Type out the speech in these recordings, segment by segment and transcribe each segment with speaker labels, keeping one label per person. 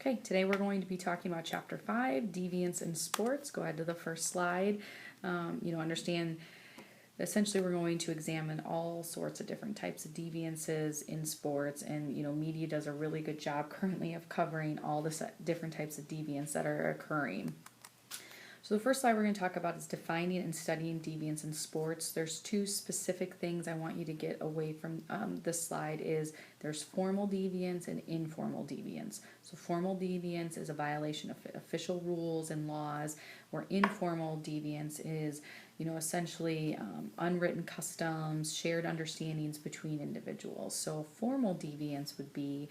Speaker 1: Okay, today we're going to be talking about Chapter 5, Deviance in Sports. Go ahead to the first slide. Understand, essentially we're going to examine all sorts of different types of deviances in sports, and media does a really good job currently of covering all the different types of deviance that are occurring. So the first slide we're going to talk about is defining and studying deviance in sports. There's two specific things I want you to get away from this slide. Is there's formal deviance and informal deviance. So formal deviance is a violation of official rules and laws, where informal deviance is essentially unwritten customs, shared understandings between individuals. So formal deviance would be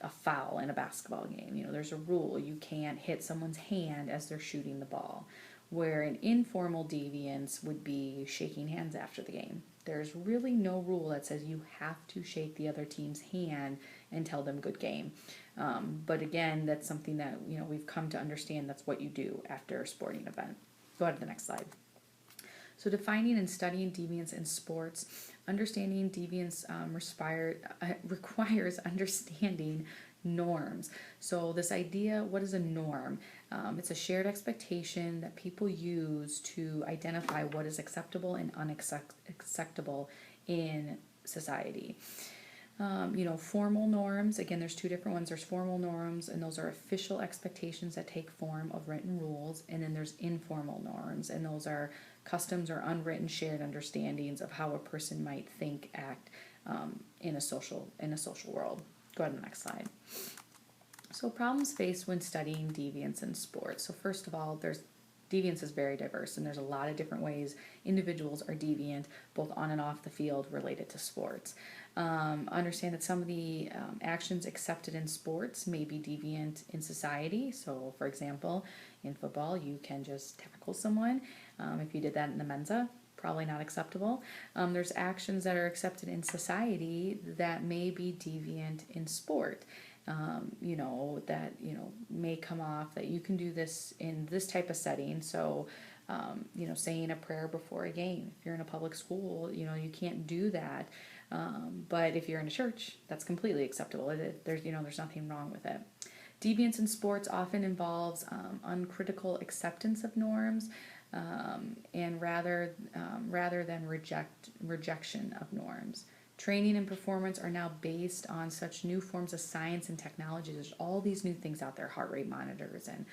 Speaker 1: a foul in a basketball game. There's a rule. You can't hit someone's hand as they're shooting the ball. Where an informal deviance would be shaking hands after the game. There's really no rule that says you have to shake the other team's hand and tell them good game. But again, that's something that we've come to understand. That's what you do after a sporting event. Go ahead to the next slide. So defining and studying deviance in sports, understanding deviance requires understanding norms. So this idea, what is a norm? It's a shared expectation that people use to identify what is acceptable and unacceptable in society. Formal norms, again, there's two different ones. There's formal norms, and those are official expectations that take form of written rules. And then there's informal norms, and those are customs or unwritten shared understandings of how a person might think, act in a social world. Go ahead to the next slide. So problems faced when studying deviance in sports. So first of all, deviance is very diverse, and there's a lot of different ways individuals are deviant, both on and off the field, related to sports. Understand that some of the actions accepted in sports may be deviant in society. So, for example, in football, you can just tackle someone. If you did that in the Mensa, probably not acceptable. There's actions that are accepted in society that may be deviant in sport. That may come off that you can do this in this type of setting. So, saying a prayer before a game. If you're in a public school, you can't do that. But if you're in a church, that's completely acceptable. There's nothing wrong with it. Deviance in sports often involves uncritical acceptance of norms, and rather than rejection of norms. Training and performance are now based on such new forms of science and technology. There's all these new things out there, heart rate monitors, and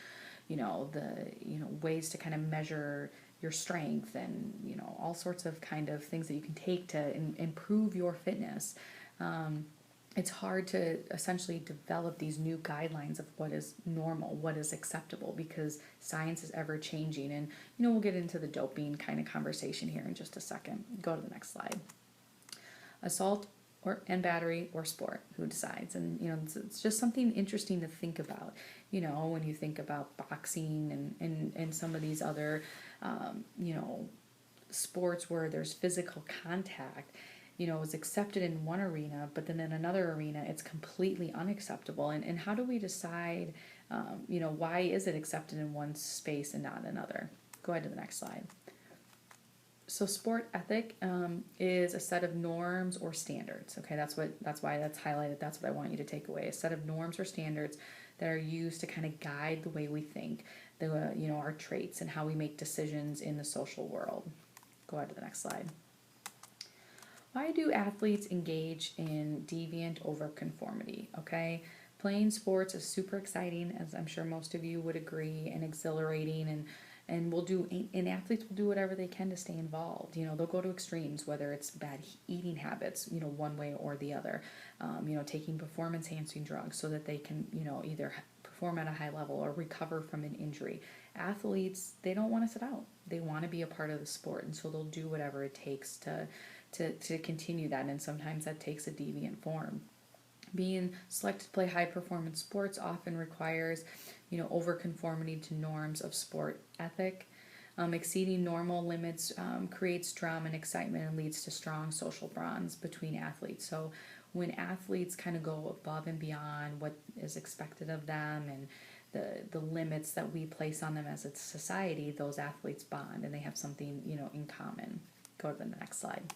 Speaker 1: ways to kind of measure your strength, and all sorts of kind of things that you can take to improve your fitness. It's hard to essentially develop these new guidelines of what is normal, what is acceptable, because science is ever changing. And we'll get into the doping kind of conversation here in just a second. Go to the next slide. Assault and battery or sport, who decides? And it's just something interesting to think about. When you think about boxing and some of these other sports where there's physical contact, is accepted in one arena, but then in another arena it's completely unacceptable. And how do we decide why is it accepted in one space and not another? Go ahead to the next slide. So sport ethic is a set of norms or standards. Okay, that's why that's highlighted. That's what I want you to take away. A set of norms or standards that are used to kind of guide the way we think, our traits, and how we make decisions in the social world. Go ahead to the next slide. Why do athletes engage in deviant over conformity? Okay, playing sports is super exciting, as I'm sure most of you would agree, and exhilarating, and athletes will do whatever they can to stay involved. They'll go to extremes, whether it's bad eating habits, one way or the other. Taking performance-enhancing drugs so that they can, either perform at a high level or recover from an injury. Athletes, they don't want to sit out. They want to be a part of the sport, and so they'll do whatever it takes to continue that, and sometimes that takes a deviant form. Being selected to play high-performance sports often requires, over-conformity to norms of sport ethic. Exceeding normal limits creates drama and excitement and leads to strong social bonds between athletes. So when athletes kind of go above and beyond what is expected of them and the limits that we place on them as a society, those athletes bond and they have something, in common. Go to the next slide.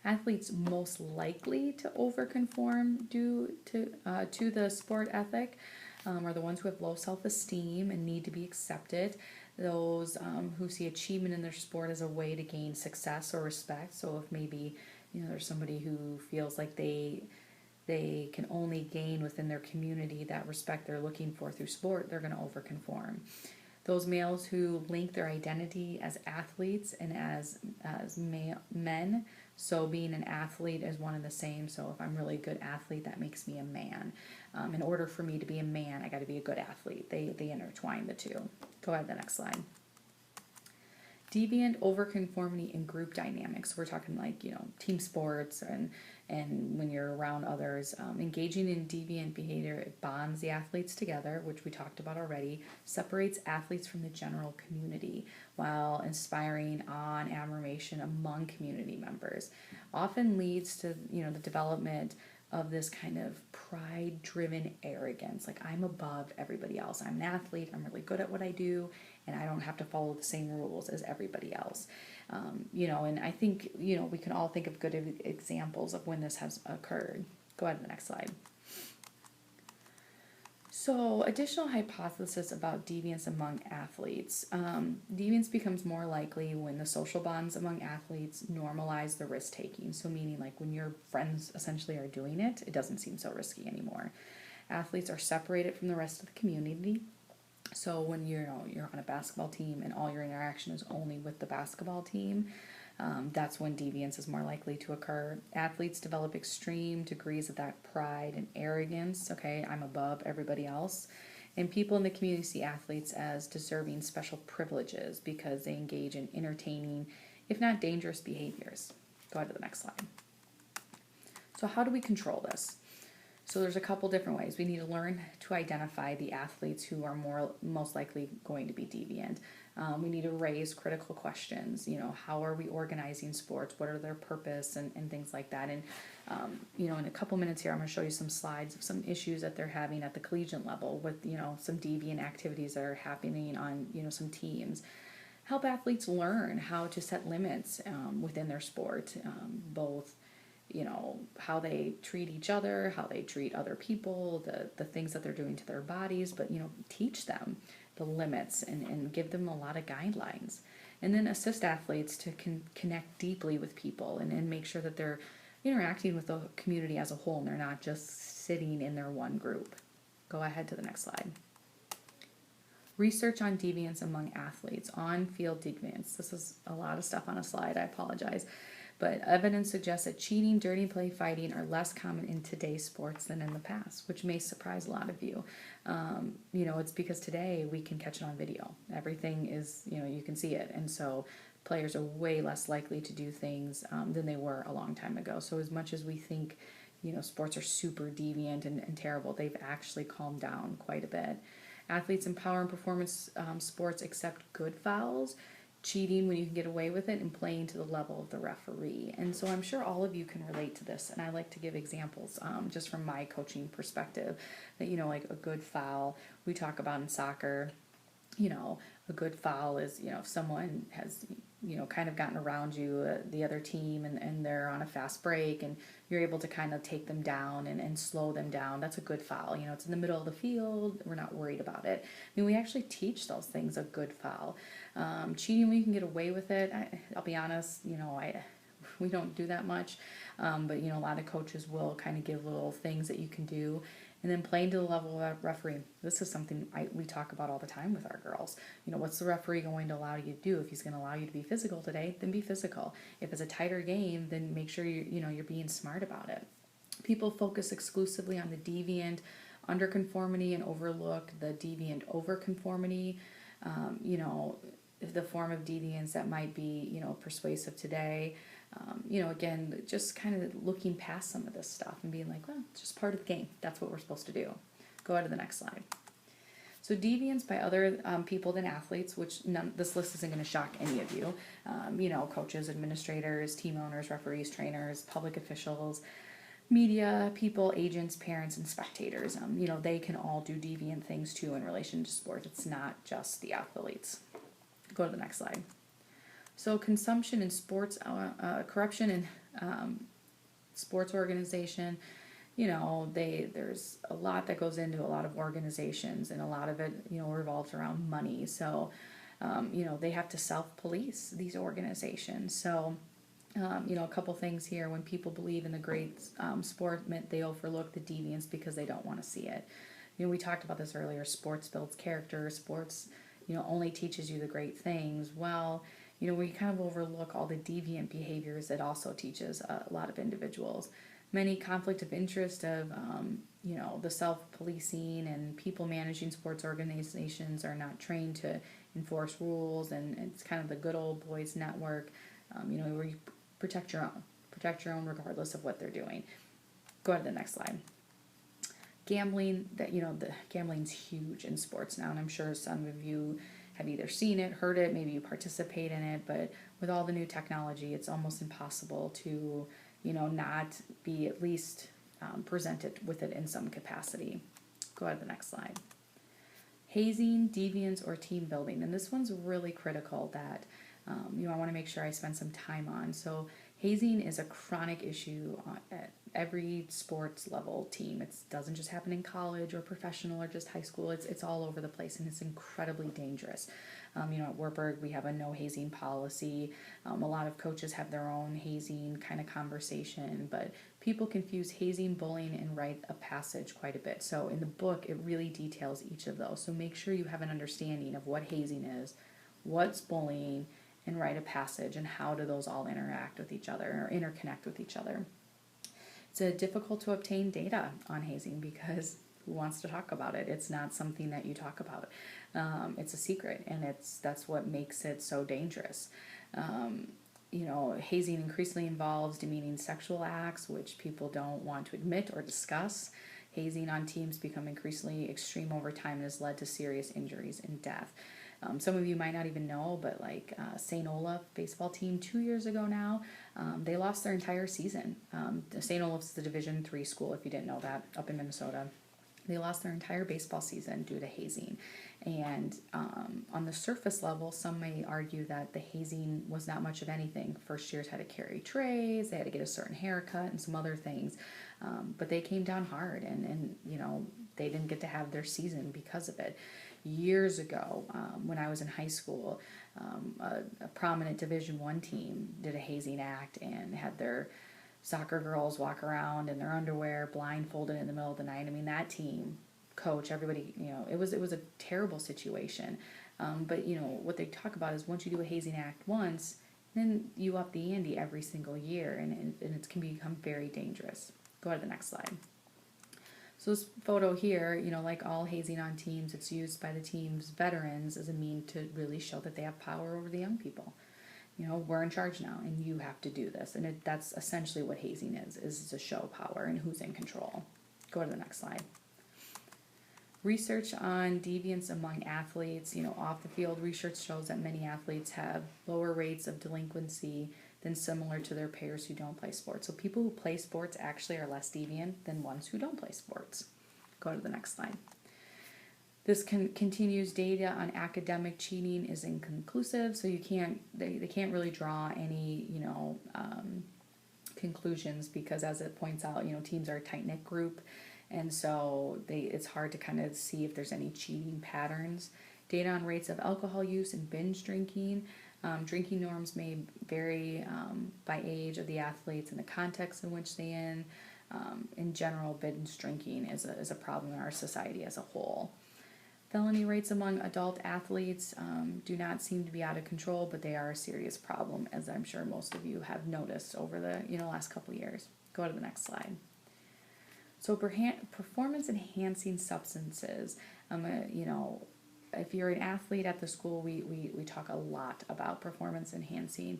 Speaker 1: Athletes most likely to overconform due to the sport ethic are the ones who have low self-esteem and need to be accepted. Those who see achievement in their sport as a way to gain success or respect. So if maybe there's somebody who feels like they can only gain within their community that respect they're looking for through sport, they're going to overconform. Those males who link their identity as athletes and as men, so being an athlete is one and the same. So if I'm really a good athlete, that makes me a man. In order for me to be a man, I got to be a good athlete. They intertwine the two. Go ahead to the next slide. Deviant overconformity in group dynamics. We're talking like, team sports and when you're around others. Engaging in deviant behavior, it bonds the athletes together, which we talked about already, separates athletes from the general community while inspiring awe and admiration among community members. Often leads to, the development of this kind of pride-driven arrogance. Like, I'm above everybody else. I'm an athlete. I'm really good at what I do, and I don't have to follow the same rules as everybody else. And I think, we can all think of good examples of when this has occurred. Go ahead to the next slide. So, additional hypothesis about deviance among athletes. Deviance becomes more likely when the social bonds among athletes normalize the risk taking. So, meaning like when your friends essentially are doing it, it doesn't seem so risky anymore. Athletes are separated from the rest of the community. So when you're on a basketball team and all your interaction is only with the basketball team, that's when deviance is more likely to occur. Athletes develop extreme degrees of that pride and arrogance. Okay, I'm above everybody else. And people in the community see athletes as deserving special privileges because they engage in entertaining, if not dangerous behaviors. Go ahead to the next slide. So how do we control this? So there's a couple different ways. We need to learn to identify the athletes who are most likely going to be deviant. We need to raise critical questions. How are we organizing sports? What are their purpose and things like that? And, in a couple minutes here, I'm going to show you some slides of some issues that they're having at the collegiate level with, some deviant activities that are happening on, some teams. Help athletes learn how to set limits within their sport, both how they treat each other, how they treat other people, the things that they're doing to their bodies, but, teach them the limits and give them a lot of guidelines. And then assist athletes to connect deeply with people and make sure that they're interacting with the community as a whole and they're not just sitting in their one group. Go ahead to the next slide. Research on deviance among athletes, on-field deviance. This is a lot of stuff on a slide, I apologize. But evidence suggests that cheating, dirty play, fighting are less common in today's sports than in the past, which may surprise a lot of you. It's because today we can catch it on video. Everything is, you can see it. And so players are way less likely to do things than they were a long time ago. So as much as we think, sports are super deviant and terrible, they've actually calmed down quite a bit. Athletes in power and performance sports accept good fouls, cheating when you can get away with it, and playing to the level of the referee. And so I'm sure all of you can relate to this, and I like to give examples just from my coaching perspective that, like a good foul we talk about in soccer. A good foul is, if someone has, kind of gotten around you, the other team, and they're on a fast break, and you're able to kind of take them down and slow them down. That's a good foul. It's in the middle of the field. We're not worried about it. We actually teach those things, a good foul. Cheating when you can get away with it, I'll be honest, we don't do that much. But, a lot of coaches will kind of give little things that you can do. And then playing to the level of referee. This is something we talk about all the time with our girls. What's the referee going to allow you to do? If he's going to allow you to be physical today, then be physical. If it's a tighter game, then make sure you're being smart about it. People focus exclusively on the deviant underconformity and overlook the deviant overconformity. The form of deviance that might be, persuasive today. Again, just kind of looking past some of this stuff and being like, well, it's just part of the game. That's what we're supposed to do. Go on to the next slide. So deviance by other people than athletes, which this list isn't going to shock any of you. Coaches, administrators, team owners, referees, trainers, public officials, media, people, agents, parents, and spectators. They can all do deviant things too in relation to sport. It's not just the athletes. Go to the next slide. So consumption in sports, corruption and sports organization, there's a lot that goes into a lot of organizations, and a lot of it, revolves around money. So, they have to self-police these organizations. So, a couple things here. When people believe in the great sport, they overlook the deviance because they don't want to see it. We talked about this earlier. Sports builds character. Sports, only teaches you the great things. Well, we kind of overlook all the deviant behaviors it also teaches a lot of individuals. Many conflict of interest of, the self-policing and people managing sports organizations are not trained to enforce rules, and it's kind of the good old boys network, where you protect your own regardless of what they're doing. Go to the next slide. Gambling, the gambling's huge in sports now, and I'm sure some of you have either seen it, heard it, maybe you participate in it, but with all the new technology, it's almost impossible to, not be at least presented with it in some capacity. Go to the next slide. Hazing, deviance, or team building, and this one's really critical that I want to make sure I spend some time on. So hazing is a chronic issue at every sports level team. It doesn't just happen in college or professional or just high school. It's all over the place, and it's incredibly dangerous. At Wartburg, we have a no hazing policy. A lot of coaches have their own hazing kind of conversation, but people confuse hazing, bullying, and rite of passage quite a bit. So in the book, it really details each of those. So make sure you have an understanding of what hazing is, what's bullying, and rite of passage, and how do those all interact with each other or interconnect with each other. It's difficult to obtain data on hazing because who wants to talk about it? It's not something that you talk about. It's a secret, and that's what makes it so dangerous. Hazing increasingly involves demeaning sexual acts, which people don't want to admit or discuss. Hazing on teams become increasingly extreme over time and has led to serious injuries and death. Some of you might not even know, but St. Olaf baseball team 2 years ago now, they lost their entire season. St. Olaf's the Division III school, if you didn't know that, up in Minnesota. They lost their entire baseball season due to hazing. And on the surface level, some may argue that the hazing was not much of anything. First years had to carry trays, they had to get a certain haircut and some other things. But they came down hard, and they didn't get to have their season because of it. Years ago, when I was in high school, a prominent Division I team did a hazing act and had their soccer girls walk around in their underwear, blindfolded in the middle of the night. I mean, that team, coach, everybody, it was a terrible situation. But what they talk about is once you do a hazing act once, then you up the ante every single year, and it can become very dangerous. Go to the next slide. So this photo here, like all hazing on teams, it's used by the team's veterans as a mean to really show that they have power over the young people. We're in charge now, and you have to do this. And that's essentially what hazing is to show power and who's in control. Go to the next slide. Research on deviance among athletes, off the field research shows that many athletes have lower rates of delinquency than similar to their peers who don't play sports. So people who play sports actually are less deviant than ones who don't play sports. Go to the next slide. This continues data on academic cheating is inconclusive, so they can't really draw any conclusions because, as it points out, teams are a tight-knit group, and so it's hard to kind of see if there's any cheating patterns. Data on rates of alcohol use and binge drinking. Drinking norms may vary by age of the athletes and the context in which they in. In general, binge drinking is a problem in our society as a whole. Felony rates among adult athletes do not seem to be out of control, but they are a serious problem, as I'm sure most of you have noticed over the last couple of years. Go to the next slide. So performance enhancing substances, if you're an athlete at the school, we talk a lot about performance enhancing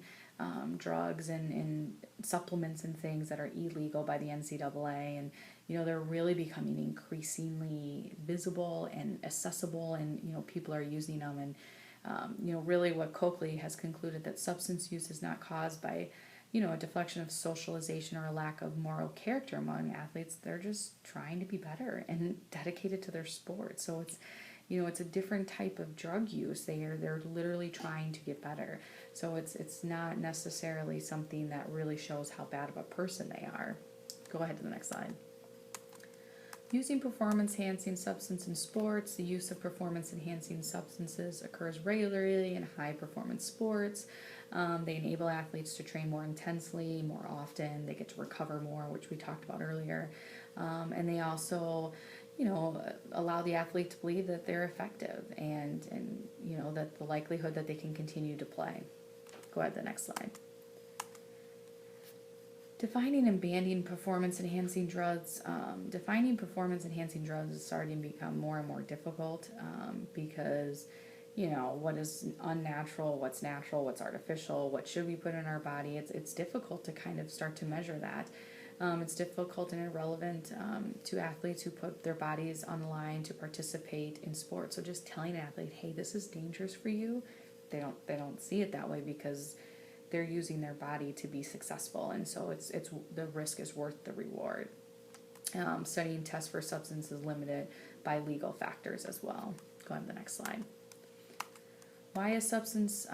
Speaker 1: drugs and supplements and things that are illegal by the NCAA, and they're really becoming increasingly visible and accessible, and people are using them, and really what Coakley has concluded that substance use is not caused by a deflection of socialization or a lack of moral character among athletes. They're just trying to be better and dedicated to their sport. So it's a different type of drug use. They're literally trying to get better. So it's not necessarily something that really shows how bad of a person they are. Go ahead to the next slide. Using performance-enhancing substance in sports. The use of performance-enhancing substances occurs regularly in high-performance sports. They enable athletes to train more intensely, more often. They get to recover more, which we talked about earlier. And they also, allow the athlete to believe that they're effective and that the likelihood that they can continue to play. Go ahead to the next slide. Defining and banning performance-enhancing drugs. Defining performance-enhancing drugs is starting to become more and more difficult because, what is unnatural, what's natural, what's artificial, what should we put in our body. It's difficult to kind of start to measure that. It's difficult and irrelevant to athletes who put their bodies on the line to participate in sports. So just telling an athlete, hey, this is dangerous for you, they don't see it that way because they're using their body to be successful, and so it's the risk is worth the reward. Studying tests for substances limited by legal factors as well. Go on to the next slide. Why has substance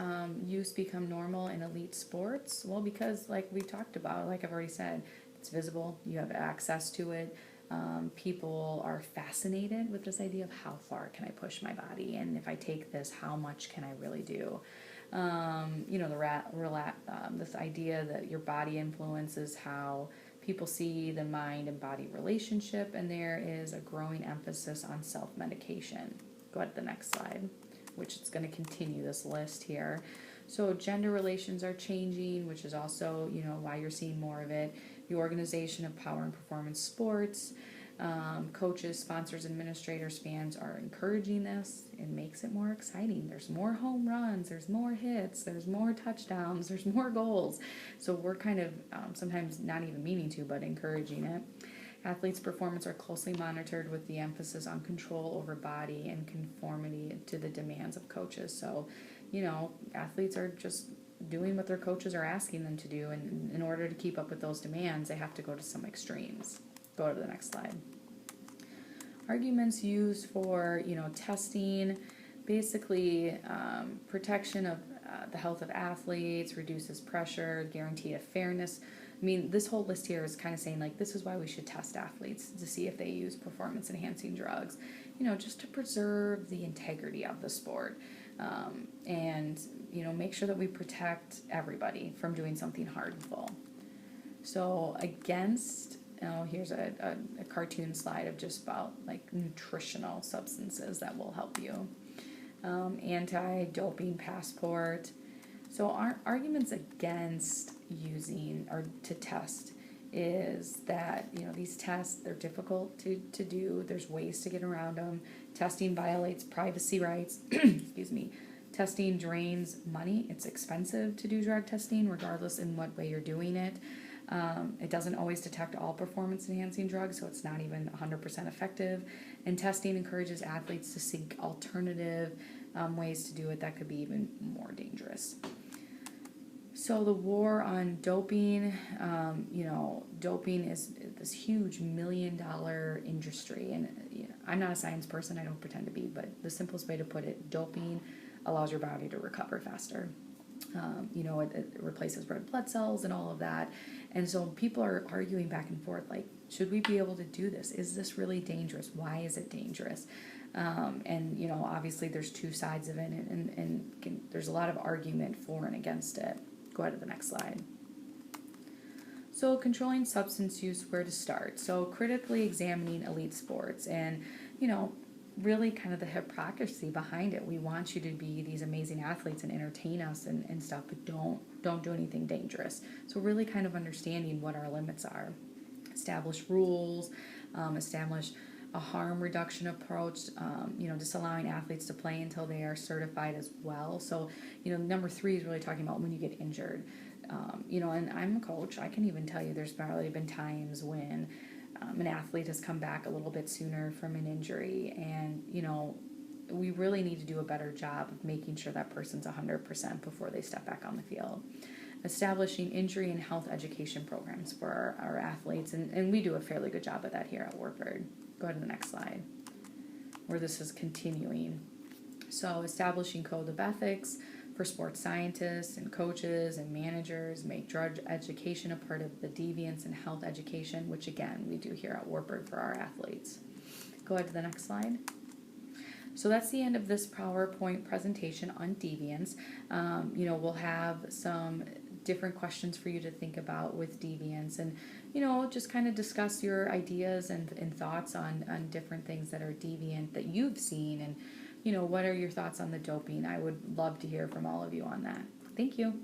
Speaker 1: use become normal in elite sports? Well, because like we talked about, like I've already said, it's visible. You have access to it. People are fascinated with this idea of how far can I push my body, and if I take this, how much can I really do? This idea that your body influences how people see the mind and body relationship, and there is a growing emphasis on self-medication. Go ahead to the next slide, which is going to continue this list here. So gender relations are changing, which is also, why you're seeing more of it. The organization of power and performance sports. Coaches, sponsors, administrators, fans are encouraging this. It makes it more exciting. There's more home runs, there's more hits, there's more touchdowns, there's more goals. So we're kind of sometimes not even meaning to, but encouraging it. Athletes' performance are closely monitored with the emphasis on control over body and conformity to the demands of coaches. So, athletes are just doing what their coaches are asking them to do, and in order to keep up with those demands, they have to go to some extremes. Go to the next slide. Arguments used for, testing, basically protection of the health of athletes, reduces pressure, guarantee of fairness. I mean, this whole list here is kind of saying, like, this is why we should test athletes to see if they use performance-enhancing drugs, just to preserve the integrity of the sport and, make sure that we protect everybody from doing something harmful. So against... here's a cartoon slide of just about like nutritional substances that will help you. Anti-doping passport. So our arguments against using or to test is that, these tests, they're difficult to do. There's ways to get around them. Testing violates privacy rights. Excuse me. Testing drains money. It's expensive to do drug testing regardless in what way you're doing it. It doesn't always detect all performance-enhancing drugs, so it's not even 100% effective. And testing encourages athletes to seek alternative ways to do it that could be even more dangerous. So the war on doping, doping is this huge $1 million industry. And I'm not a science person, I don't pretend to be, but the simplest way to put it, doping allows your body to recover faster. It replaces red blood cells and all of that. And so people are arguing back and forth, like, should we be able to do this? Is this really dangerous? Why is it dangerous? And obviously there's two sides of it, and there's a lot of argument for and against it. Go ahead to the next slide. So controlling substance use, where to start? So critically examining elite sports and, really kind of the hypocrisy behind it. We want you to be these amazing athletes and entertain us and stuff, but don't do anything dangerous. So really kind of understanding what our limits are. Establish rules, establish a harm reduction approach, disallowing athletes to play until they are certified as well. So, number 3 is really talking about when you get injured. And I'm a coach. I can even tell you there's probably been times when an athlete has come back a little bit sooner from an injury, and we really need to do a better job of making sure that person's 100% before they step back on the field. Establishing injury and health education programs for our athletes, and we do a fairly good job of that here at Warford. Go ahead to the next slide. where this is continuing. So establishing code of ethics for sports scientists and coaches and managers, make drug education a part of the deviance and health education, which again we do here at Warburg for our athletes. Go ahead to the next slide. So that's the end of this PowerPoint presentation on deviance. We'll have some different questions for you to think about with deviance, and just kind of discuss your ideas and thoughts on different things that are deviant that you've seen, and what are your thoughts on the doping. I would love to hear from all of you on that. Thank you.